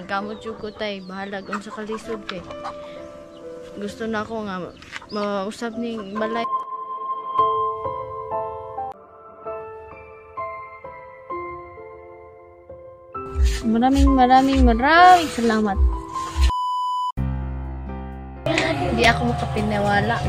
Nagkamot yung ko tay, bahala kung sa kalisod kay. Gusto na ako nga mausap ni balay. Maraming salamat. Hindi ako makapiniwala.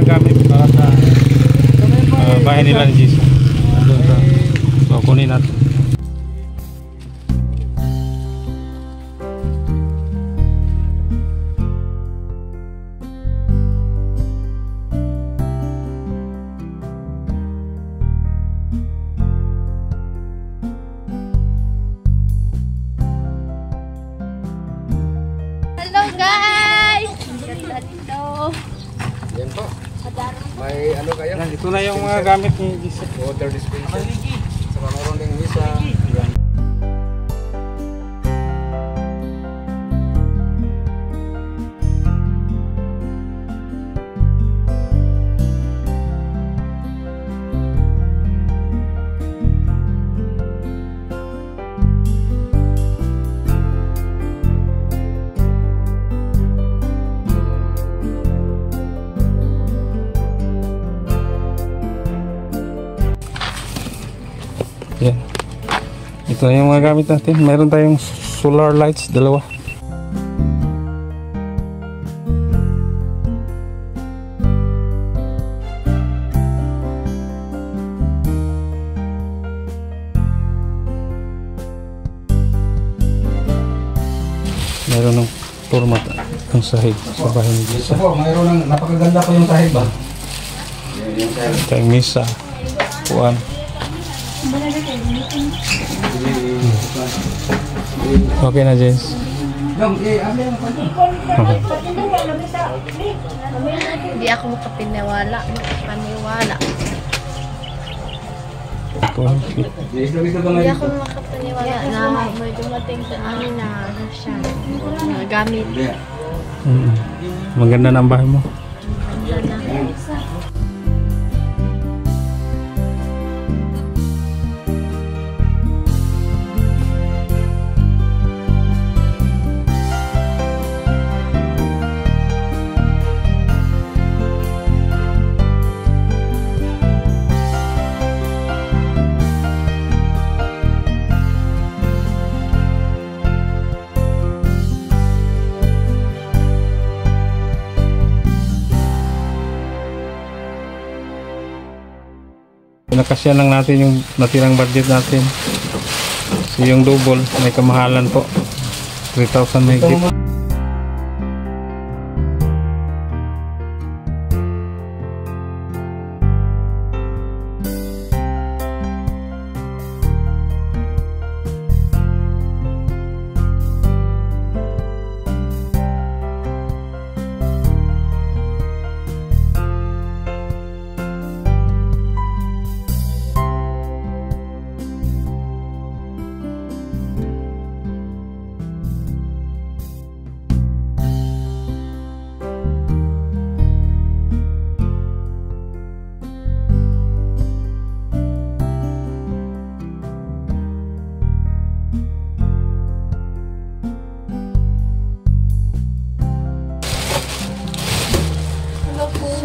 Gamit para sa bahay nila ni Jesus. Doon sa so kunin natin. Hello guys! Ganda dito. Yan po. May ano kayo? Ito na yung mga gamit ni Jesus. Water dispenser. Saka meron ding misa. Yan. Ito na yung mga gamit natin. Meron tayong solar lights, dalawa. Meron ng format ang sahig sa bahay ni Jesus. Opo, mayroon ng napakaganda po yung sahig ba? Tayong misa. Puan. Okay na, James. Okay. Hindi ako makapiniwala. Hindi ako makapaniwala na may dumating sa amin na ano siya, na gamit. Maganda na ang bahay mo. Maganda na. Pinakasya lang natin yung natirang budget natin. So yung double, may kamahalan po. 3,000 may higit.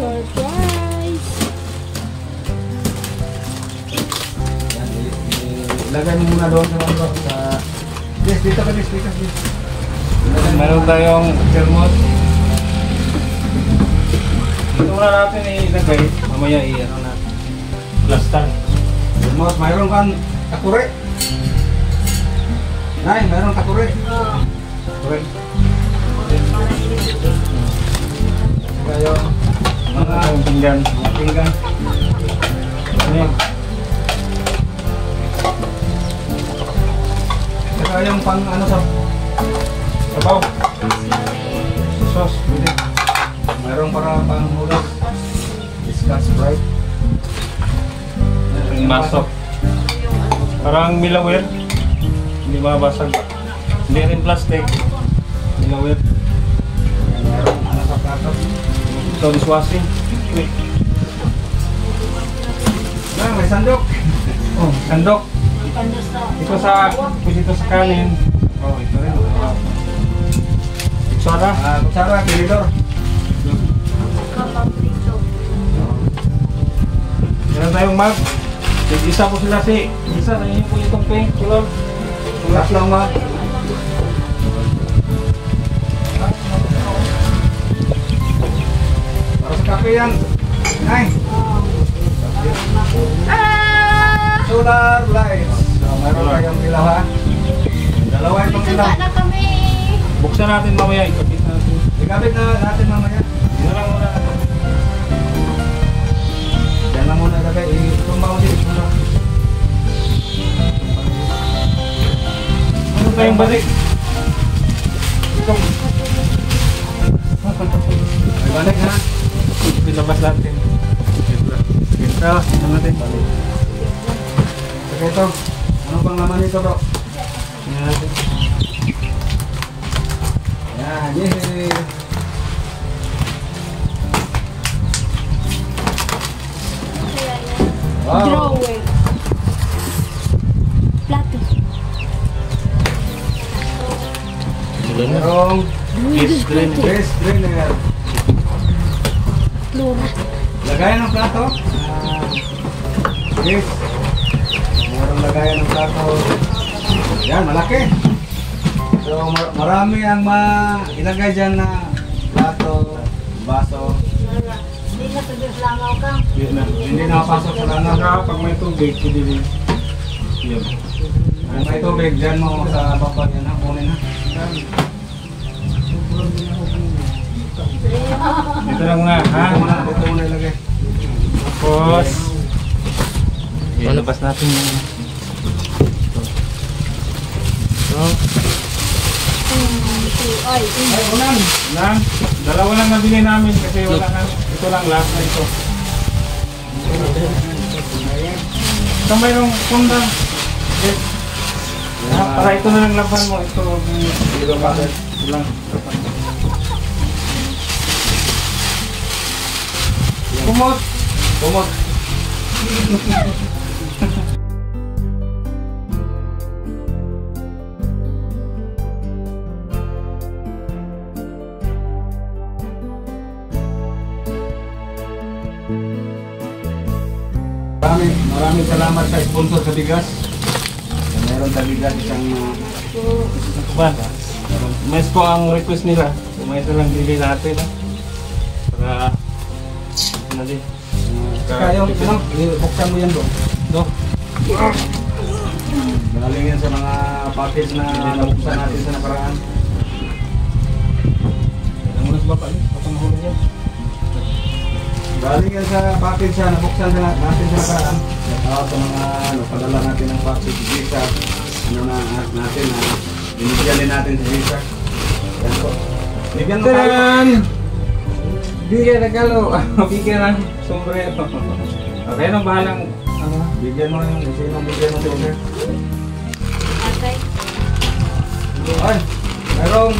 Surprise! Ilagay mo muna doon sa yes, dito ka, dito. Meron tayong thermos. Dito muna natin ilagay. Mamaya i-ano na. Plastan. Thermos, mayroon kang takure. Nay, mayroon takure. Takure. Kayo Mga pinggan. pinggan. Ano? Saka yung pang ano sa sabaw. Sauce, pwede. Mayroong para panghulog. Discuss Sprite. Yung baso. Parang milawir. Hindi mabasag. Hindi rin plastic. Milawir. Mayroong ano sa plato. Ito, dishwashing. May sandok. Oh, sandok. Ito sa kanin. Oh, ito rin. Kutsara. Kutsara, tinidor. Meron tayong mag. Isa po sila isa na yun po itong pink. Tulog. Tulas lang mag. Para sa kape yan. Nay. Solar lights. So, meron tayong ilaw ha. Dalawa itong ilaw. Sanda na kami. Buksan natin mamaya. Ikapit natin. Ikabit na natin mamaya. Dito lang muna. Diyan na muna ilagay. Itumbaw din. Ano tayong balik? Itong May balik na. pinabas natin. Ito, ano natin? Okay, ito. Ano pang laman nito bro? Tingnan natin. Yan, yehey. Wow. Drawer. Plato. Merong Kiss green. base drainer. Flora. Lagayan ng plato. Yes. Merong lagayan ng plato. Yan, malaki. So, marami ang ilagay dyan na plato, baso. Yun na. Hindi nakapasok sa langaw. Saka pag may tubig, hindi din. Yun. Kung may tubig, dyan mo sa baba yan ha, kunin ha. Dito lang muna, ha? Dito muna ilagay. Tapos, ilabas natin yung ito. Ay, Ay, unan! Lang, dalawa lang nabili namin kasi wala na. Ito lang last na ito. Ito mayroong punda. Yes. Para ito na lang laban mo. Ito lang. Kumot. Kumot. Maraming salamat sa sponsor sa bigas. Meron sa bigas isang Ito ba? Mes po ang request nila. May ito lang bili natin. Ha? Para ano din. kaya yung buksan mo yan doon. Do. Galing yan sa mga package na nabuksan natin sa nakaraan. Ang unas ba pa? Patang mahulog yan. Galing yan sa package na nabuksan na natin sa nakaraan. Sa mga padala natin ng package visa. Ano na natin na binigyan din natin sa visa. Yan po. Bigyan mo tayo. Taran! Bigyan na kalo. Bigyan na. Sombrero. Okay, nang bahalang Bigyan mo yung sinong bigyan mo sa order. okay. Ay, mayroong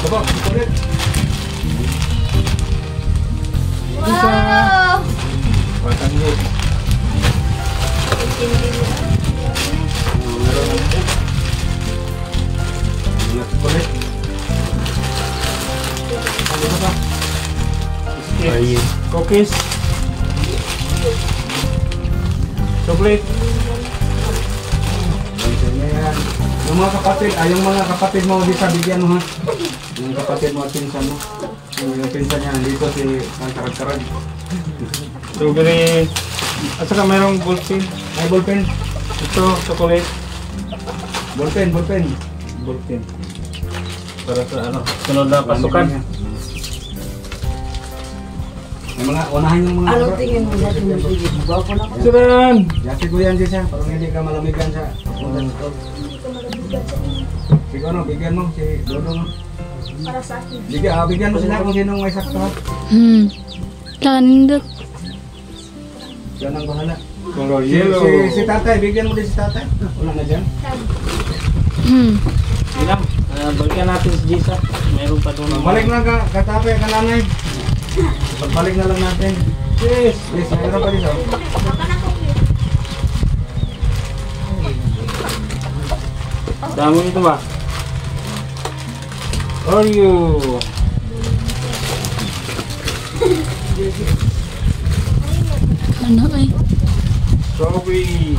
sabak, kulit. Wow! batang yun. Mayroong mga kulit. Ano ba? Ay, cookies. Chocolate. Yan. Yung mga kapatid, yung mga kapatid mo dito bigyan mo ha. Yung kapatid mo at pinsan mo. Yung pinsan niya dito si Karag-Karag. Strawberry. At saka mayroong ballpen. Ay, ballpen. Ito, chocolate. Ballpen. Ballpen. Para sa ano, sunod na pasukan. May mga, unahin yung mga... Anong tingin mo natin ng bigit? Gwapo na ko. Sudan! Yati ko yan din siya, parang hindi ka malamigan siya. Siguro, bigyan mo si Dodo mo. Sige, bigyan mo sila kung sinong may sakto. Tandot. Yan ang bahala. Color Si tatay, bigyan mo din si tatay. Wala na dyan. Ilang, balikan natin si Jisa. Meron pa doon. Balik na ka tatay, ka nanay. Pagbalik na lang natin. Yes, meron pa dito. Damo ito ba? Oreo. Ano ay? Strawberry.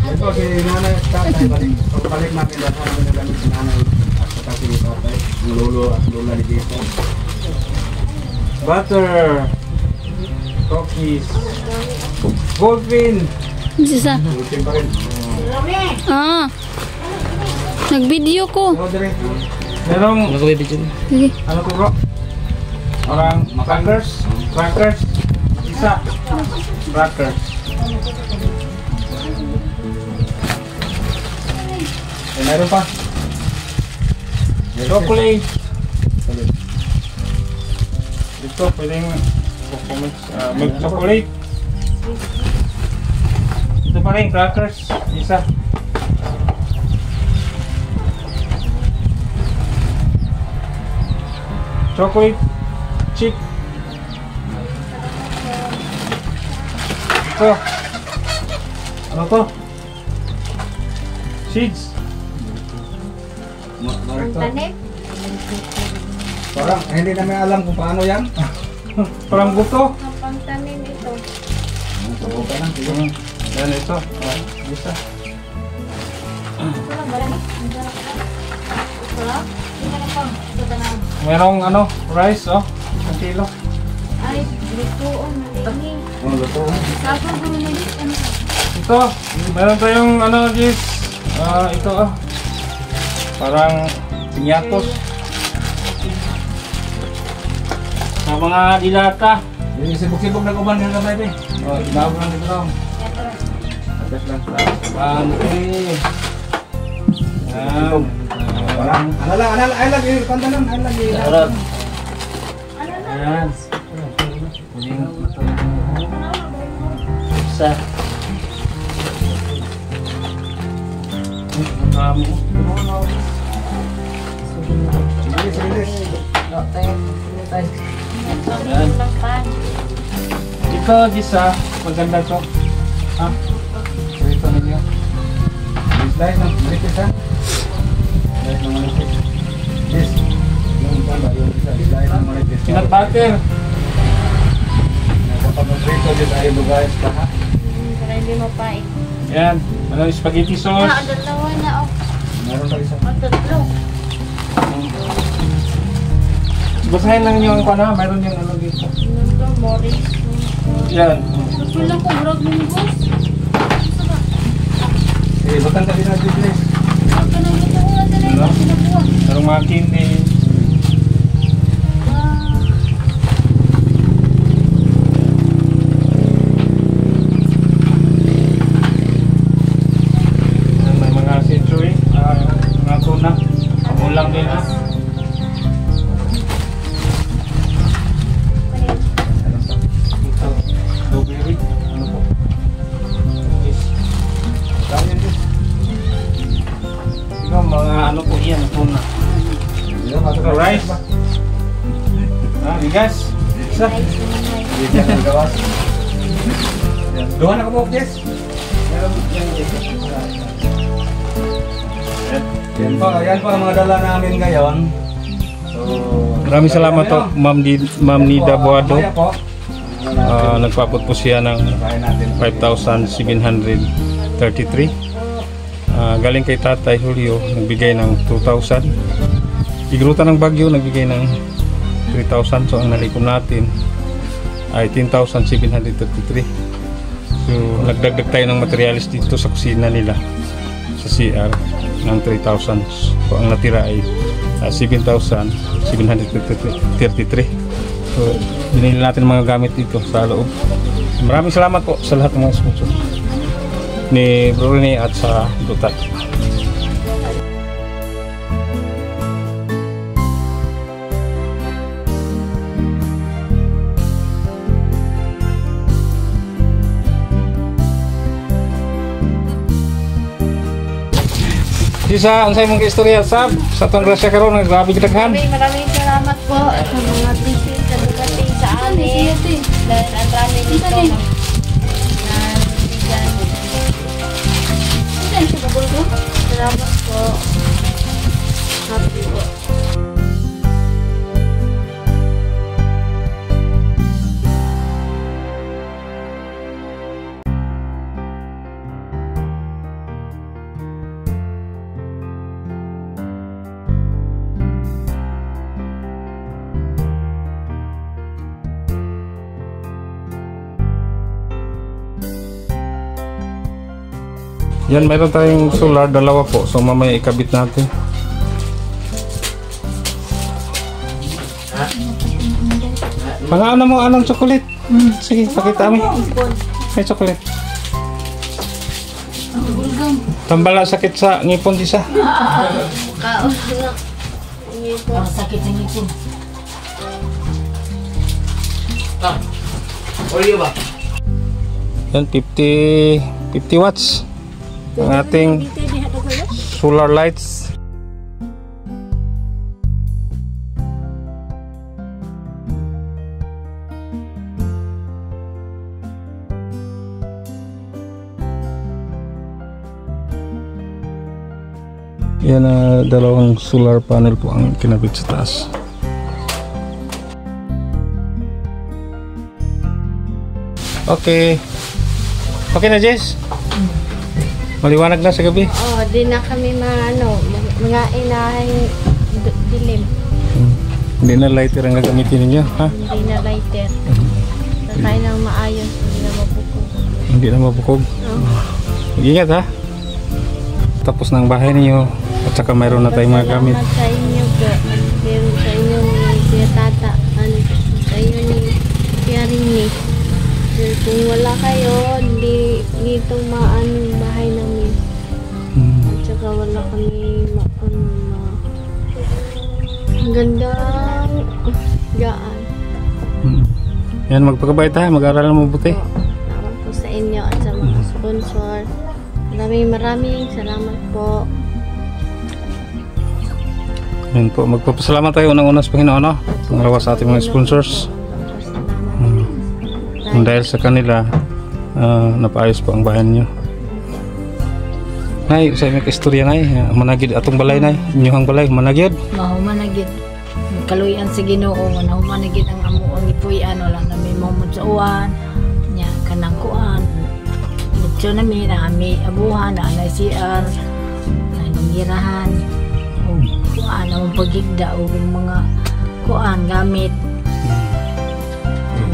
Ito si nanay at tatay. Pagbalik natin lahat namin na gamit si nanay at saka si tatay. Ang lolo at lola ni Jisa. Butter. Cookies. Goldfin. Jisa. Ulitin pa rin. Nag-video ko. Merong, Sige. ano to bro? Orang crackers. Crackers. Isa. Crackers. Meron pa. Chocolate. Ito, pwedeng milk chocolate. Ito pa rin, crackers. Isa. Chocolate chip. Ito. Ano to? Seeds. Parang hindi namin alam kung paano yan. Parang buto. Pangtanim ito. Subukan lang. Sige. Yan ito. Isa. Merong ano, rice oh. 1 kilo. Ay, lutoon. Malinis. Oh, luto. Tapos bumili. Ito, meron tayong ano, Jis. Ito oh. Parang pinyatos. Sa mga dilata. Sibuk-sibuk na kuban yung kamay din. Oh, ibaw lang dito lang. Adas lang. Bante. Yan. Parang, ay lagi, pantalan, ay lagi. Sarap. Yan. Isa. Ang dami. Bilis, bilis. Yan. Ito, Jisa. Maganda to. Ha? Ito ninyo. Slice ng manipis ha? Slice ng manipis. Yes. Yung tanda, yung isa. Slice ng manipis. Peanut butter. Nakapag-prito din tayo guys pa ha? Para hindi mapait. Yan. Ano, spaghetti sauce. Dalawa na ako. Meron pa isa. Tatlo. Basahin lang yung ano, mayroon yung ano dito. Ito, Morris. Yan. Wala ko, brog mo boss. Bakang tabi na please. Ang kanang ito ko na talaga Ano? sinabuhan. Merong mga candy. Yan, may mga century. Mga tuna. Pamulang din ha. Ito. Blueberry. Ano po? Yes. Dami yan din. Ito, mga ano po yan. Tuna. Ito, rice. Bigas. Isa. Bigas ng gawas. Doon na ka po, yes. Yan po ang mga dala namin ngayon. So, Maraming salamat po, Ma'am Nida Boado. Kaya po. Nagpaabot po siya ng Kaya natin. 5,733. Galing kay Tatay Julio, nagbigay ng 2,000. Igruta ng Bagyo, nagbigay ng 3,000. So ang nalikom natin ay 10,733. So nagdagdag tayo ng materialis dito sa kusina nila, sa CR, ng 3,000. So ang natira ay 7,733. So binili natin mga gamit dito sa loob. Maraming salamat po sa lahat ng mga sponsor ni Bro Rene at sa Dutat. Isa, unsay mong istorya sab sa tong grasya karon nga grabe kadaghan. Maraming salamat po sa mga blessings na dumating sa amin. Dahil ang dami nito na bigyan. Salamat po. Happy po. Yan, mayroon tayong solar, dalawa po. So mamaya ikabit natin. Pangalan mo, anong chocolate? Sige, pakita mo. May chocolate. Tambala sakit sa ngipon isa. Kaon na. Ang sakit sa ngipin. Oreo ba? Yan, 50 watts. Ang ating solar lights. Yan, dalawang solar panel po ang kinabit sa taas. Okay. Okay na, Jess? Maliwanag na sa gabi. Oh, di na kami mga inahing dilim. Hindi na lighter ang gagamitin ninyo, ha? Hindi na lighter. Tatay nang maayos, hindi na mabukog. Hindi na mabukog. Ingat, ha? Tapos na ang bahay ninyo. At saka mayroon na tayong mga gamit. Salamat sa inyo po. Meron sa inyong Kuya Tata. Sa inyo ni Kuya Rini. Kung wala kayo, hindi dito maano bahay namin. At saka wala kami ang gandang gaan. Yan, magpakabait tayo. Mag-aaral mo mabuti. Salamat po sa inyo at sa mga sponsor. Maraming salamat po. Yan po. Magpapasalamat tayo unang-una sa Panginoon, no? Pangalawa sa ating mga sponsors. Dahil sa kanila, napaayos po ang bayan nyo. Nay, sa may istorya, Nay. Managid atong balay, Nay. Inyong balay, managid. Mahumanagid. Kaluyan sa Ginoo nga nahumanagid ang amo ang ipuy-an wala na may momod sa uwan. Nya kanang kuan. Mucho na mi na ami abuhan na anay CR. Na girahan. Kuan ang pagigda o mga kuan gamit.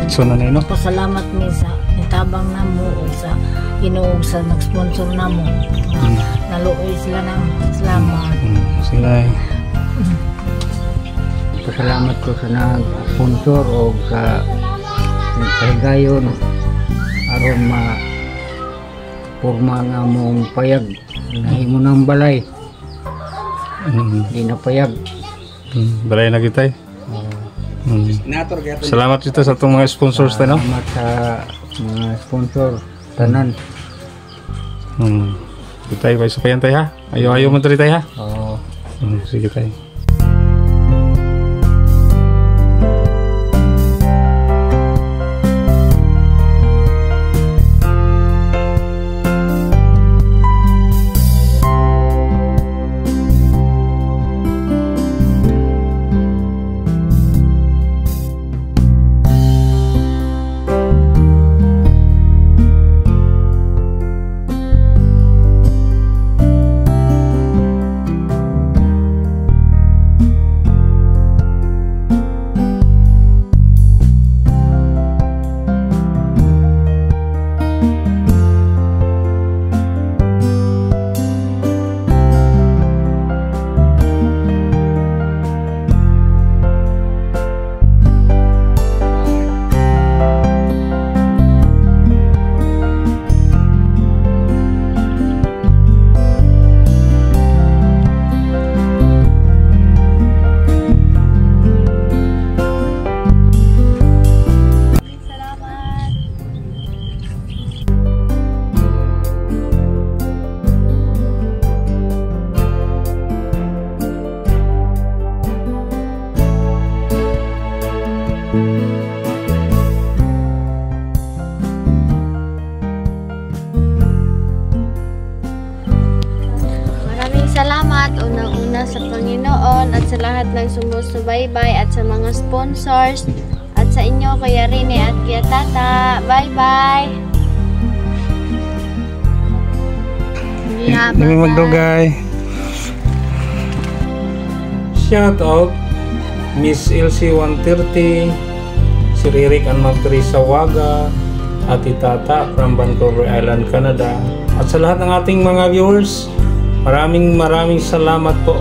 So, nanay, no? Pasalamat mi sa nitabang namo o sa Ginoo sa nag-sponsor namo. Naluoy sila namo. Salamat. Sila ay. Pasalamat ko sa nag-sponsor o sa nagpahigayon aron ma-porma nga mong payag nahimo ng balay. Hindi na payag. Balay na kita, Nator kaya to. Salamat dito sa itong mga sponsors tayo, no? Salamat sa mga sponsor tanan. Kita ay sa payan tayo, ha? Ayaw mo tayo, ha? Oo. Sige tayo. muna sa Panginoon at sa lahat ng sumusubaybay at sa mga sponsors at sa inyo Kuya Rene at Kuya Tata. Bye-bye! Yeah, Dami bye-bye. magdugay. Shout out Miss Elsie 130, si Ririk and Teresa Waga, Ati Tata from Vancouver Island, Canada. At sa lahat ng ating mga viewers, maraming salamat po